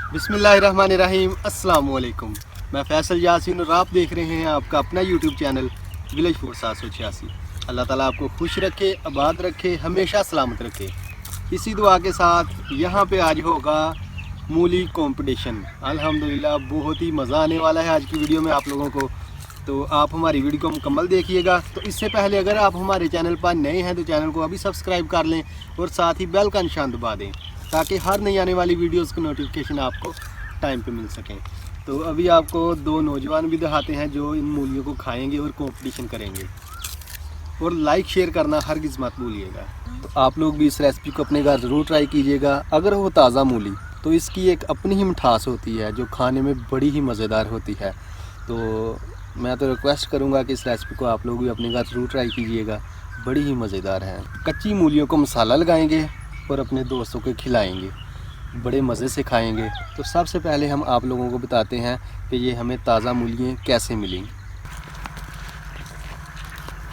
बिस्मिल्लाहिर्रहमानिर्रहीम, अस्सलाम वालेकुम। मैं फैसल यासीन और आप देख रहे हैं आपका अपना यूट्यूब चैनल विलेज फूड 786। अल्लाह ताला आपको खुश रखे, आबाद रखे, हमेशा सलामत रखे। इसी दुआ के साथ यहाँ पे आज होगा मूली कंपटीशन। अल्हम्दुलिल्लाह बहुत ही मज़ा आने वाला है आज की वीडियो में आप लोगों को, तो आप हमारी वीडियो को मुकम्मल देखिएगा। तो इससे पहले अगर आप हमारे चैनल पर नए हैं तो चैनल को अभी सब्सक्राइब कर लें और साथ ही बेल का निशान दबा दें ताकि हर नई आने वाली वीडियोस की नोटिफिकेशन आपको टाइम पे मिल सकें। तो अभी आपको दो नौजवान भी दिखाते हैं जो इन मूलियों को खाएंगे और कंपटीशन करेंगे। और लाइक शेयर करना हरगिज़ मत भूलिएगा। तो आप लोग भी इस रेसिपी को अपने घर ज़रूर ट्राई कीजिएगा। अगर वो ताज़ा मूली तो इसकी एक अपनी ही मिठास होती है जो खाने में बड़ी ही मज़ेदार होती है। तो मैं तो रिक्वेस्ट करूँगा कि इस रेसिपी को आप लोग भी अपने घर ज़रूर ट्राई कीजिएगा, बड़ी ही मज़ेदार है। कच्ची मूलियों को मसाला लगाएंगे और अपने दोस्तों को खिलाएंगे, बड़े मज़े से खाएंगे। तो सबसे पहले हम आप लोगों को बताते हैं कि ये हमें ताज़ा मूलियाँ कैसे मिलेंगी।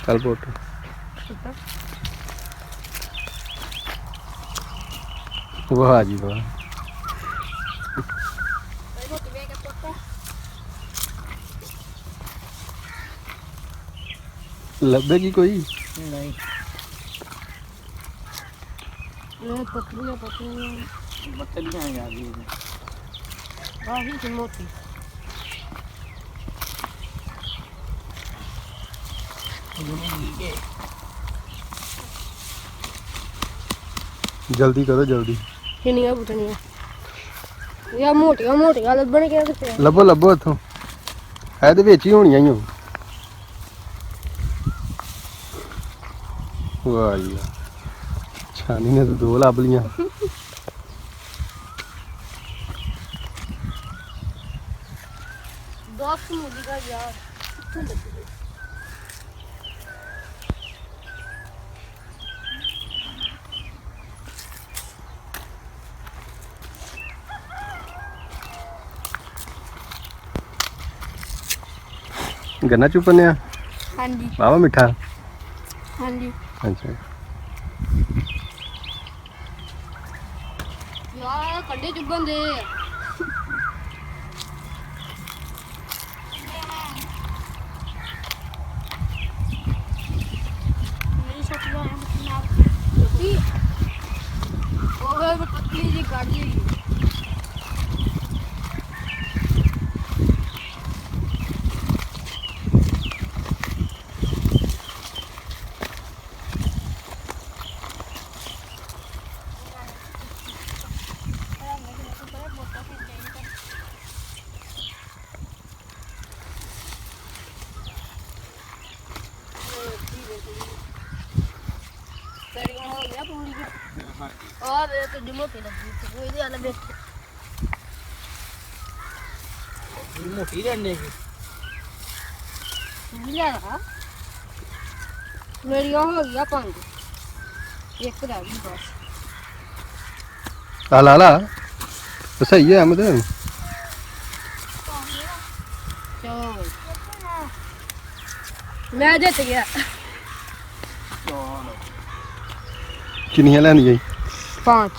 चल फोटो वाह जी वाह, लभेगी कोई नहीं। बकरियां हैं यार, ये मोटी। जल्दी करो जल्दी, किनिया बुटनिया या मोटियां मोटियां लब्भण के किते लभो लभो इत्थों है ते विच ही होणियां ही। वाह जी वाह, छानी ने तो दो लभ लियां। दोस्त मूली का यार गन्ना चुपने हाँ जी बाबा मिठा। हाँ जी अच्छा यार कंडे चुभन दे। मेरी ससुर है पतली, ओए पतली जी काट दी। और ये तो मोटी लगी तो ये वाला बेच मोटी रहने की मिला रहा। मेरी हो गया 5 एक रह गई बस। ला तो सही है अहमद। मैं जीत गया। किन्नियां लैंदियां 5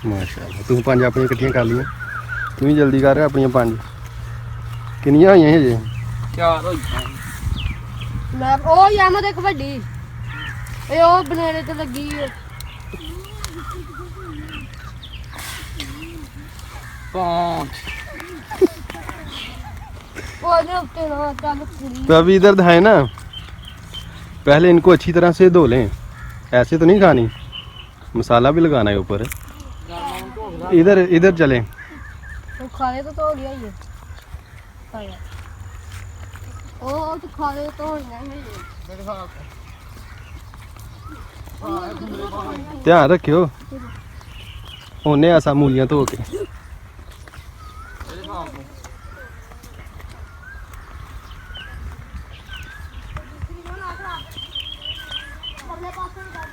माशाअल्लाह, तू 5 अपनी इकट्ठियां कर लियां। तू ही जल्दी कर अपनी 5 किन्नियां होइयां हजे 4 होई। मैं ओ या मैं देख ਵੱਡੀ ਇਹ ਉਹ ਬਨੇਰੇ ਤੇ ਲੱਗੀ ਹੈ 5 ਉਹ ने ਉੱਤੇ ना ਚੱਲ पूरी। तो अभी इधर है ना, पहले इनको अच्छी तरह से धो लें, ऐसे तो नहीं खानी, मसाला भी लगाना है ऊपर। इधर इधर चलें। तो खाने तो गया ये खाया ओ तो खाने तो नहीं ध्यान रखियो होने ऐसा मूलियां धो के।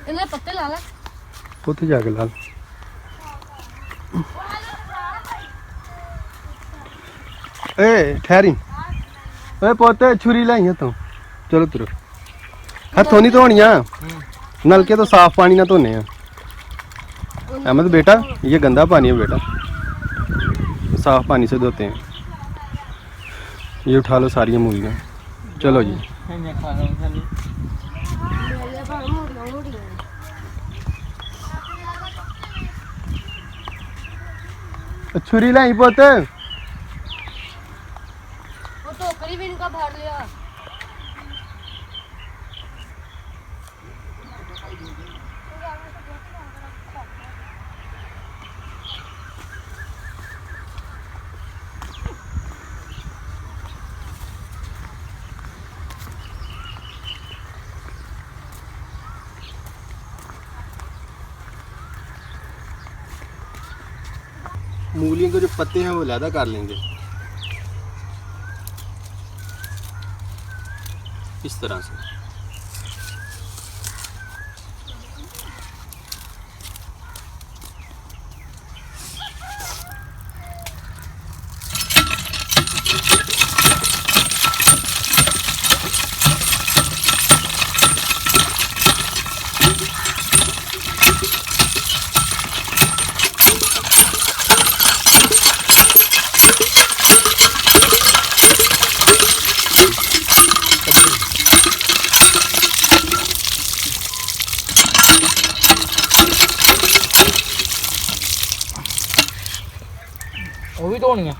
इन्हें पत्ते ला ला उत्थे जाके ला। ए ठहरी, ओए पोते छुरी लाई तो चलो तुरो। हथों नहीं धोनिया, नलके तो साफ पानी ना धोने। अहमद बेटा ये गंदा पानी है बेटा। साफ़ पानी से धोते हैं। ये उठा लो सारी मूलियाँ। चलो जी। छुरी लाई पुत। वो टोकरी भी इनका भर लिया। मूलियों के जो पत्ते हैं वो अलहदा कर लेंगे इस तरह से। वो भी धोनी है।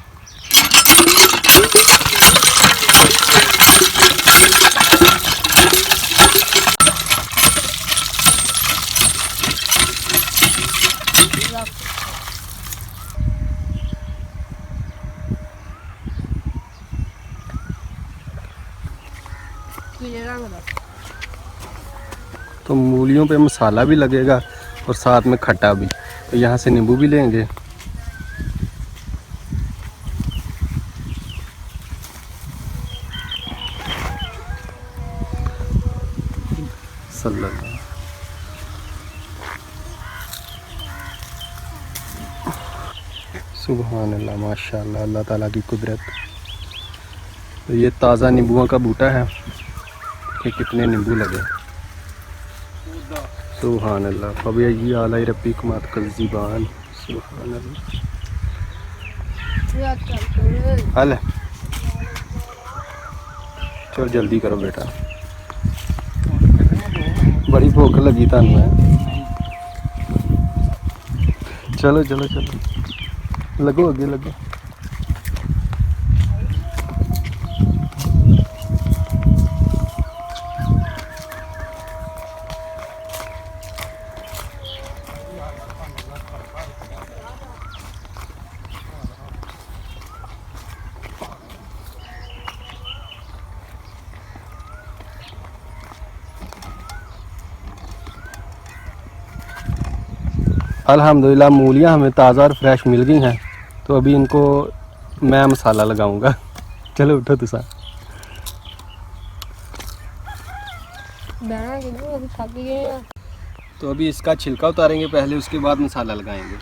तो मूलियों पे मसाला भी लगेगा और साथ में खट्टा भी। तो यहाँ से नींबू भी लेंगे। सल्लल्लाहु। सुभान अल्लाह, माशाअल्लाह, अल्लाह ताला की कुदरत। तो ये ताज़ा नींबुओं का बूटा है कि कितने नींबू लगे। सुभान अल्लाह। फबी आला रब्बी कुमात कज़ीबान। सुभान अल्लाह। हल चल जल्दी करो बेटा, बड़ी भूख लगी थानू है। चलो चलो चलो, लगो अगे लगो। अल्हम्दुलिल्लाह मूलियाँ हमें ताज़ा और फ्रेश मिल गई हैं। तो अभी इनको मैं मसाला लगाऊंगा। चलो उठो तुसा। तो अभी इसका छिलका उतारेंगे पहले, उसके बाद मसाला लगाएंगे।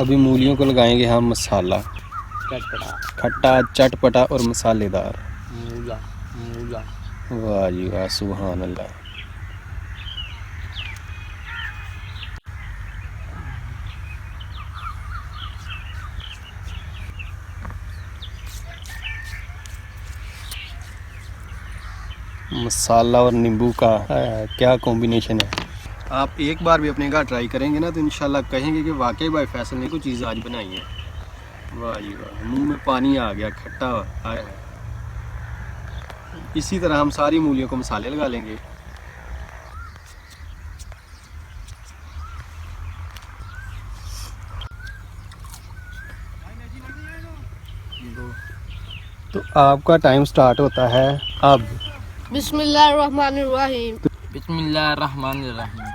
अभी मूलियों को लगाएंगे हम मसाला, चटपटा खट्टा चटपटा और मसालेदार। मूला मूला। वाह जी वाह, सुभान अल्लाह। मसाला और नींबू का क्या कॉम्बिनेशन है। आप एक बार भी अपने घर ट्राई करेंगे ना तो इंशाल्लाह कहेंगे कि वाकई भाई फैसल ने कोई चीज़ आज बनाई है। वाह जी वाह, मुंह में पानी आ गया, खट्टा आया। इसी तरह हम सारी मूलियों को मसाले लगा लेंगे। तो आपका टाइम स्टार्ट होता है अब। बिस्मिल्लाहिर्रहमानिर्रहीम। बिस्मिल्लाहिर्रहमानिर्रहीम।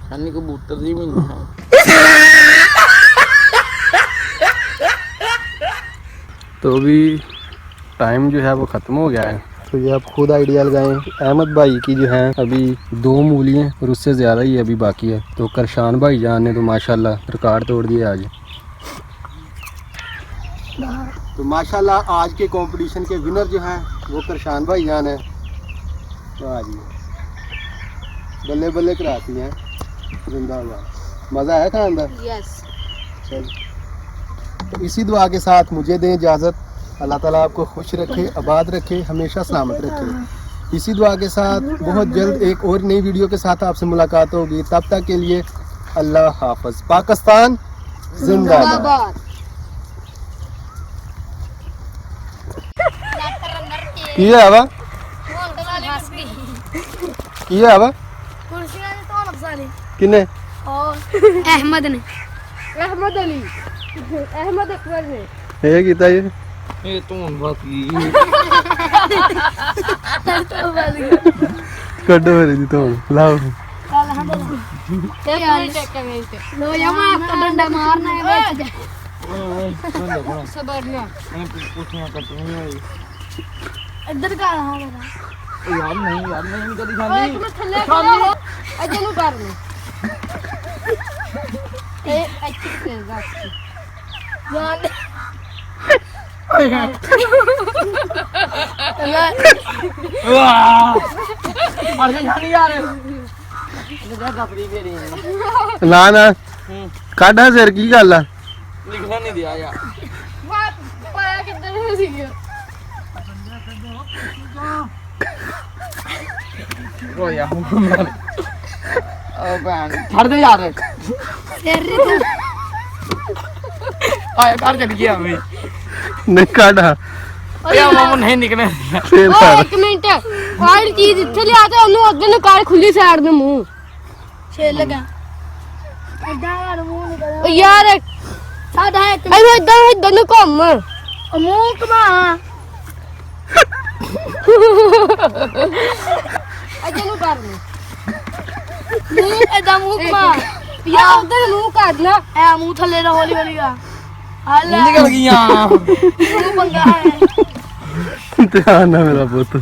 खाने कबूतर दी भी नहीं है। तो अभी टाइम जो है वो ख़त्म हो गया है, तो ये आप खुद आइडिया लगाएं। अहमद भाई की जो है अभी 2 मूलियाँ और उससे ज़्यादा ही अभी बाकी है। तो करशान भाई जान ने तो माशाल्लाह रिकॉर्ड तोड़ दिया आज। तो माशाल्लाह आज के कंपटीशन के विनर जो हैं वो करशान भाई जान है। तो आज बल्ले बल्ले कराती हैं, जिंदाबाद। मज़ा आया खानदार? यस। चल, तो इसी दुआ के साथ मुझे दें इजाज़त। अल्लाह ताला आपको खुश रखे, आबाद रखे, हमेशा सलामत रखे। इसी दुआ के साथ बहुत जल्द एक और नई वीडियो के साथ आपसे मुलाकात होगी। तब तक के लिए अल्लाह हाफ़िज़। पाकिस्तान जिंदाबाद। की है वा? की है वा? किने? अहमद ने, अहमद अली, अहमद अकबर ने ये कीता ये? ये तो बाकी कड्डो मेरी दी तो लाओ। लो या मैं आपका डंडा मारना है बेच दे। सबर ना मैं पूछना करता हूँ इधर का रहा मेरा यार नहीं कभी ओए खानी तुम्हें थल्ले करो अजय नु कर ले ए अच्छी से जान मर गई खानी यार ना ना काढ़ा सिर की गल है? लिखना नहीं दिया यार पाया किधर है गया रोया ओ बहन छड़ दे यार आया कर चल गया मैं नहीं काढ़ा या मामू नहीं निकले सेल ओए सारा एक मिनट वाली चीज ਇੱਥੇ ਲਿਆ ਤੇ ਉਹਨੂੰ ਉਧਰ ਨੂੰ ਕਰ ਖੁੱਲੀ ਸਾਈਡ ਨੂੰ ਮੂੰਹ ਛੇਲ ਲਗਾ ਇਦਾਂ ਯਾਰ ਮੂੰਹ ਨਿਕਲ ਓ ਯਾਰ ਸਾਡਾ ਇੱਕ ਐਵੇਂ ਇਦਾਂ ਨੂੰ ਘੁੰਮ ਮੂੰਹ ਘੁਮਾ ਅਜੇ ਨੂੰ ਕਰ ਮੂੰਹ ਇਦਾਂ ਮੂੰਹ ਘੁਮਾ ਯਾ ਉਧਰ ਮੂੰਹ ਕਰ ਨਾ ਐ ਮੂੰਹ ਥੱਲੇ ਦਾ ਹੌਲੀ ਹੌਲੀ ਆ ਹਾਲਾ निकल गया ਮੂੰਹ ਪੰਗਾ ਹੈ ध्यान है मेरा पुत।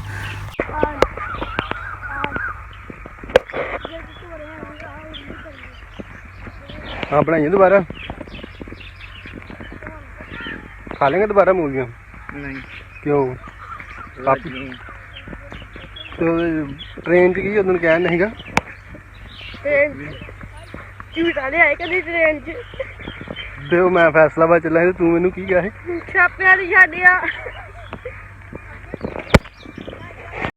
हाँ बनाइए दोबारा, खा लेंगे दोबारा मूलियाँ? नहीं क्यों? आप तो ट्रेन च की उदन कह नहीं गा ਝੂਟਾ ਲਿਆਏ ਕਦੀ ਟ੍ਰੇਨ ਚ ते मैं फैसलाबाद चला तू मैनू की कहे ਛਾਪਿਆਂ ਦੀ ਛੱਡਿਆ